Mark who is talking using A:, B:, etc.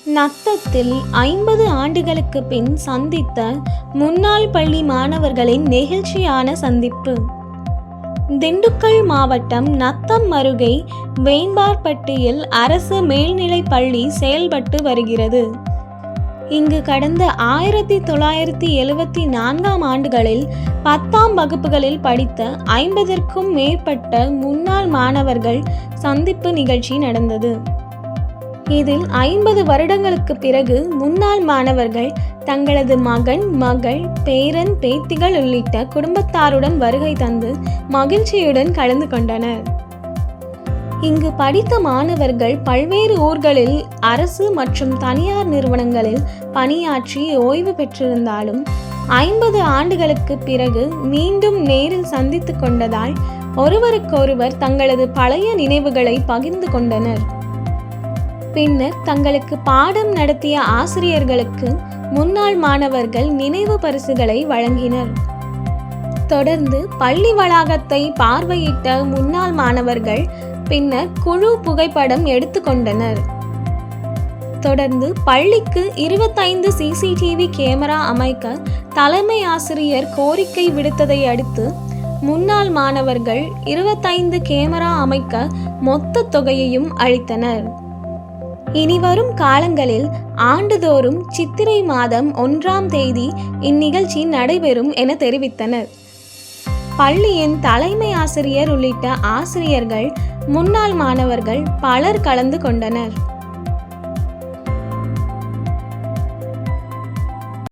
A: நத்தத்தில் 50 ஆண்டுகளுக்கு பின் சந்தித்த முன்னாள் பள்ளி மாணவர்களின் நெகிழ்ச்சியான சந்திப்பு. திண்டுக்கல் மாவட்டம் நத்தம் அருகே வேம்பார்பட்டியில் அரசு மேல்நிலைப் பள்ளி செயல்பட்டு வருகிறது. இங்கு கடந்த 1974ஆம் ஆண்டுகளில் 10ஆம் வகுப்புகளில் படித்த 50ற்கும் மேற்பட்ட முன்னாள் மாணவர்கள் சந்திப்பு நிகழ்ச்சி நடந்தது. இதில் 50 வருடங்களுக்கு பிறகு முன்னாள் மாணவர்கள் தங்களது மகன், மகள், பேரன், பேத்திகள் உள்ளிட்ட குடும்பத்தாருடன் வருகை தந்து மகிழ்ச்சியுடன் கலந்து கொண்டனர். இங்கு படித்த மாணவர்கள் பல்வேறு ஊர்களில் அரசு மற்றும் தனியார் நிறுவனங்களில் பணியாற்றி ஓய்வு பெற்றிருந்தாலும் 50 ஆண்டுகளுக்கு பிறகு மீண்டும் நேரில் சந்தித்து கொண்டதால் ஒருவருக்கொருவர் தங்களது பழைய நினைவுகளை பகிர்ந்து கொண்டனர். பின்னர் தங்களுக்கு பாடம் நடத்திய ஆசிரியர்களுக்கு முன்னாள் மாணவர்கள் நினைவு பரிசுகளை வழங்கினர். தொடர்ந்து பள்ளி வளாகத்தை பார்வையிட்ட முன்னாள் மாணவர்கள் பின்னர் குழு புகைப்படம் எடுத்துக்கொண்டனர். தொடர்ந்து பள்ளிக்கு 25 CCTV கேமரா அமைக்க தலைமை ஆசிரியர் கோரிக்கை விடுத்ததை அடுத்து முன்னாள் மாணவர்கள் 25 கேமரா அமைக்க மொத்த தொகையையும் அளித்தனர். இனிவரும் காலங்களில் ஆண்டுதோறும் சித்திரை மாதம் 1ஆம் தேதி இந்நிகழ்ச்சி நடைபெறும் என தெரிவித்தனர். பள்ளியின் தலைமை ஆசிரியர் உள்ளிட்ட ஆசிரியர்கள், முன்னாள் மாணவர்கள் பலர் கலந்து கொண்டனர்.